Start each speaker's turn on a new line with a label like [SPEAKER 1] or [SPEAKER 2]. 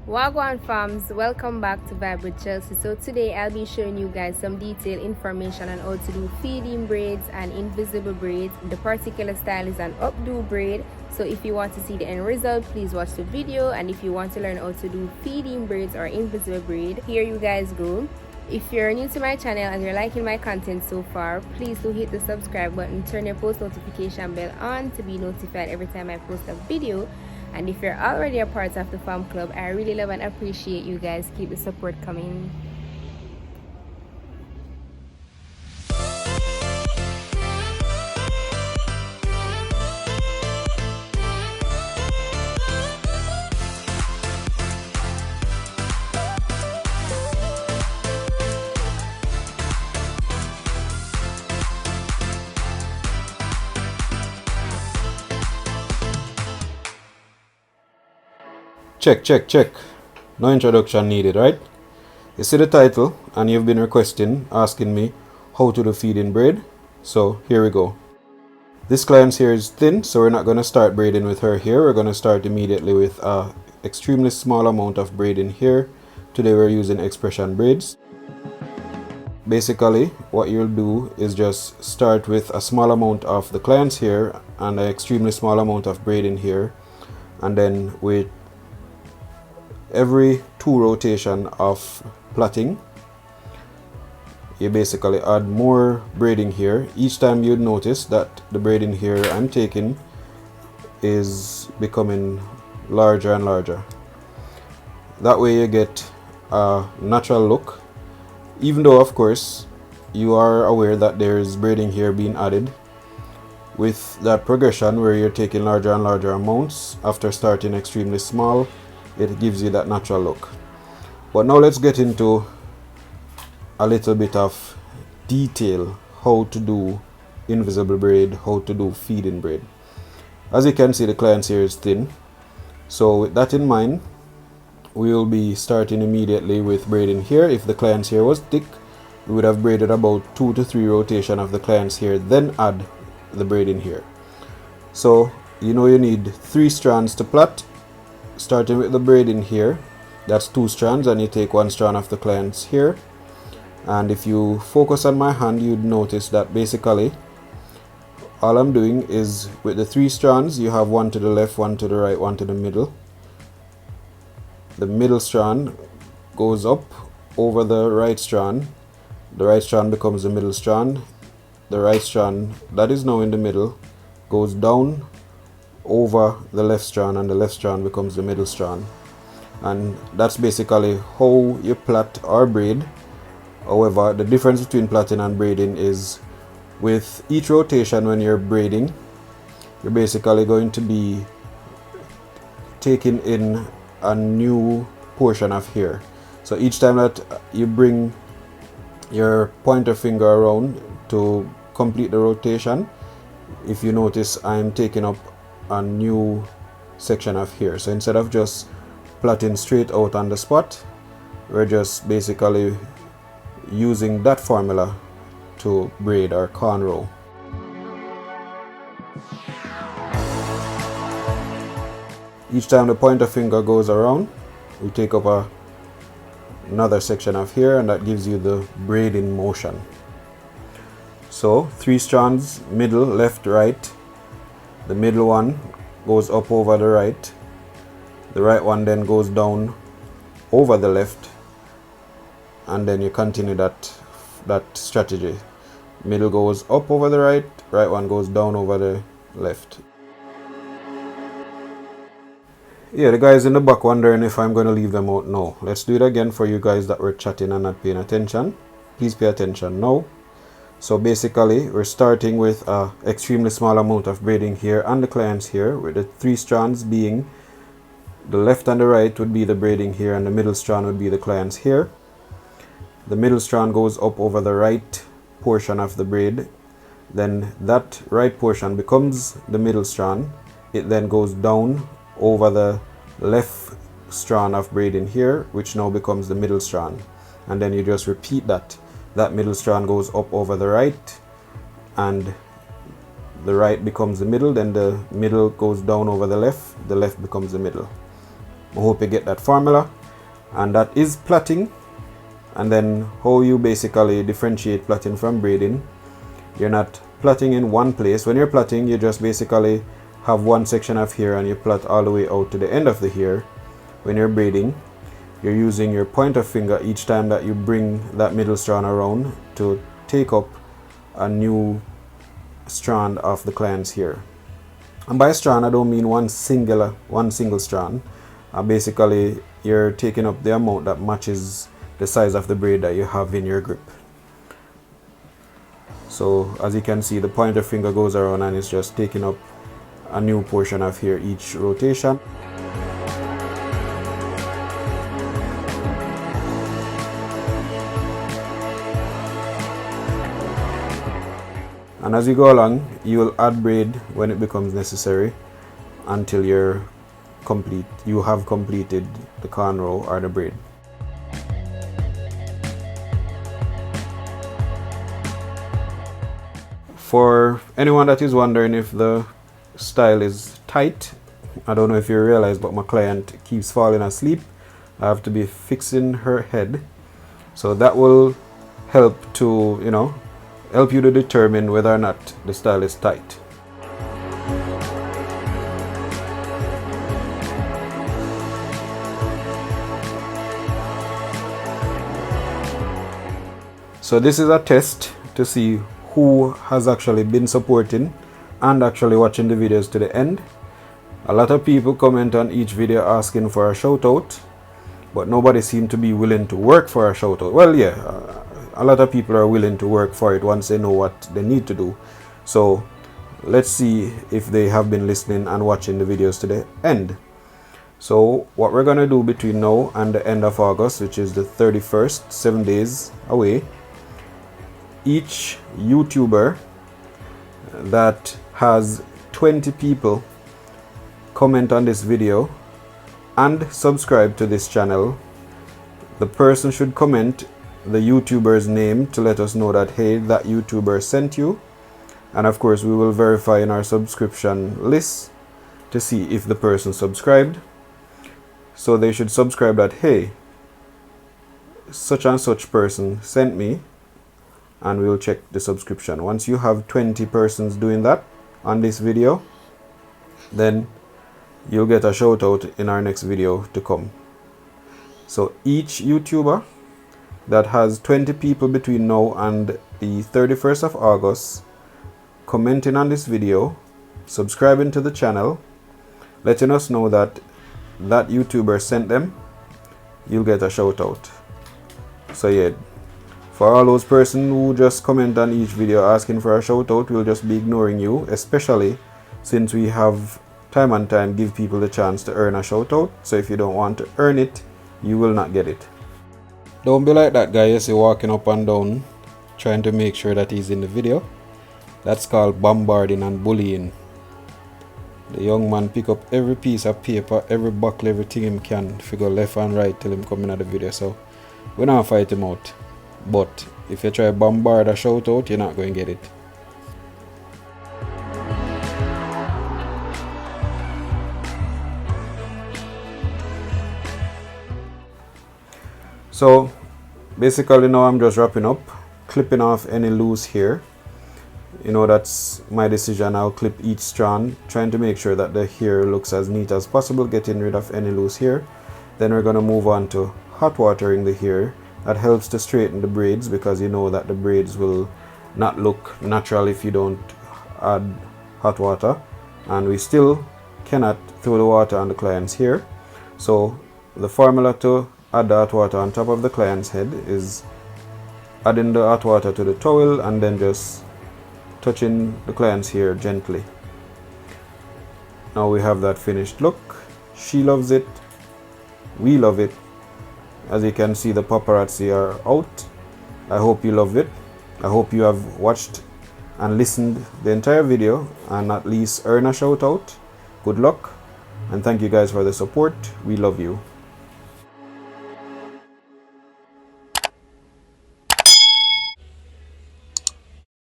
[SPEAKER 1] Wagwan farms, welcome back to Vibe with Chelsea. So today I'll be showing you guys some detailed information on how to do feed-in braids and invisible braids. The particular style is an updo braid. So if you want to see the end result, please watch the video. And if you want to learn how to do feed-in braids or invisible braid, here you guys go. If you're new to my channel and you're liking my content so far, please do hit the subscribe button, turn your post notification bell on to be notified every time I post a video. And if you're already a part of the farm club, I really love and appreciate you guys. Keep the support coming.
[SPEAKER 2] Check. No introduction needed, right? You see the title and you've been asking me how to do feed-in braid. So here we go. This client's hair is thin, so we're not going to start braiding with her here. We're going to start immediately with a extremely small amount of braiding here. Today we're using expression braids. Basically, what you'll do is just start with a small amount of the client's hair and an extremely small amount of braiding here, and then with every 2 rotation of plaiting, you basically add more braiding here. Each time you'd notice that the braiding here I'm taking is becoming larger and larger. That way you get a natural look, even though of course you are aware that there is braiding here being added. With that progression where you're taking larger and larger amounts after starting extremely small, it gives you that natural look. But now let's get into a little bit of detail how to do invisible braid, how to do feed-in braid. As you can see, the client's hair is thin, so with that in mind, we will be starting immediately with braiding here. If the client's hair was thick, we would have braided about 2 to 3 rotation of the client's hair, then add the braiding here. So you know you need 3 strands to plait. Starting with the braiding here, that's 2 strands, and you take 1 strand of the client's hair. And if you focus on my hand, you'd notice that basically all I'm doing is with the 3 strands, you have 1 to the left, 1 to the right, 1 to the middle. The middle strand goes up over the right strand. The right strand becomes the middle strand. The right strand that is now in the middle goes down over the left strand, and the left strand becomes the middle strand. And that's basically how you plait or braid. However, the difference between plaiting and braiding is with each rotation when you're braiding, you're basically going to be taking in a new portion of hair. So each time that you bring your pointer finger around to complete the rotation, if you notice, I'm taking up a new section of hair. So instead of just plaiting straight out on the spot, we're just basically using that formula to braid our cornrow. Each time the pointer finger goes around, we take up another section of hair, and that gives you the braiding motion. So 3 strands, middle, left, right. The middle one goes up over the right. The right one then goes down over the left, and then you continue that strategy. Middle goes up over the right, right one goes down over the left. Yeah, the guys in the back wondering if I'm going to leave them out. No, let's do it again for you guys that were chatting and not paying attention. Please pay attention now. So basically, we're starting with an extremely small amount of braiding here and the client's hair, with the 3 strands being the left and the right would be the braiding here, and the middle strand would be the client's hair. The middle strand goes up over the right portion of the braid. Then that right portion becomes the middle strand. It then goes down over the left strand of braiding here, which now becomes the middle strand. And then you just repeat that. That middle strand goes up over the right, and the right becomes the middle, then the middle goes down over the left becomes the middle. I hope you get that formula, and that is plaiting. And then how you basically differentiate plaiting from braiding. You're not plaiting in one place. When you're plaiting, you just basically have one section of hair and you plait all the way out to the end of the hair. When you're braiding, you're using your pointer finger each time that you bring that middle strand around to take up a new strand of the client's hair. And by strand, I don't mean one single strand. Basically, you're taking up the amount that matches the size of the braid that you have in your grip. So as you can see, the pointer finger goes around and it's just taking up a new portion of hair each rotation. And as you go along, you will add braid when it becomes necessary until you have completed the cornrow or the braid. For anyone that is wondering if the style is tight, I don't know if you realize, but my client keeps falling asleep. I have to be fixing her head, so that will help to, help you to determine whether or not the style is tight. So this is a test to see who has actually been supporting and actually watching the videos to the end. A lot of people comment on each video asking for a shout out, but nobody seemed to be willing to work for a shout out. Well, yeah, a lot of people are willing to work for it once they know what they need to do. So let's see if they have been listening and watching the videos to the end. So what we're going to do between now and the end of August, which is the 31st, 7 days away, each YouTuber that has 20 people comment on this video and subscribe to this channel, the person should comment the YouTuber's name to let us know that, hey, that YouTuber sent you. And of course, we will verify in our subscription list to see if the person subscribed. So they should subscribe that, hey, such and such person sent me, and we'll check the subscription. Once you have 20 persons doing that on this video, then you'll get a shout out in our next video to come. So each YouTuber that has 20 people between now and the 31st of August commenting on this video, subscribing to the channel, letting us know that that YouTuber sent them, you'll get a shout out. So yeah, for all those persons who just comment on each video asking for a shout out, we'll just be ignoring you, especially since we have time and time give people the chance to earn a shout out. So if you don't want to earn it, you will not get it. Don't be like that guy you see walking up and down trying to make sure that he's in the video. That's called bombarding and bullying. The young man pick up every piece of paper, every buckle, everything him can, figure left and right till him come in at the video. So we don't fight him out. But if you try to bombard a shout out, you're not going to get it. So basically now I'm just wrapping up, clipping off any loose hair. That's my decision. I'll clip each strand, trying to make sure that the hair looks as neat as possible, getting rid of any loose hair. Then we're going to move on to hot watering the hair. That helps to straighten the braids, because you know that the braids will not look natural if you don't add hot water. And we still cannot throw the water on the client's hair. So the formula to add the hot water on top of the client's head is adding the hot water to the towel and then just touching the client's hair gently. Now we have that finished look. She loves it. We love it. As you can see, the paparazzi are out. I hope you loved it. I hope you have watched and listened the entire video and at least earn a shout out. Good luck, and thank you guys for the support. We love you.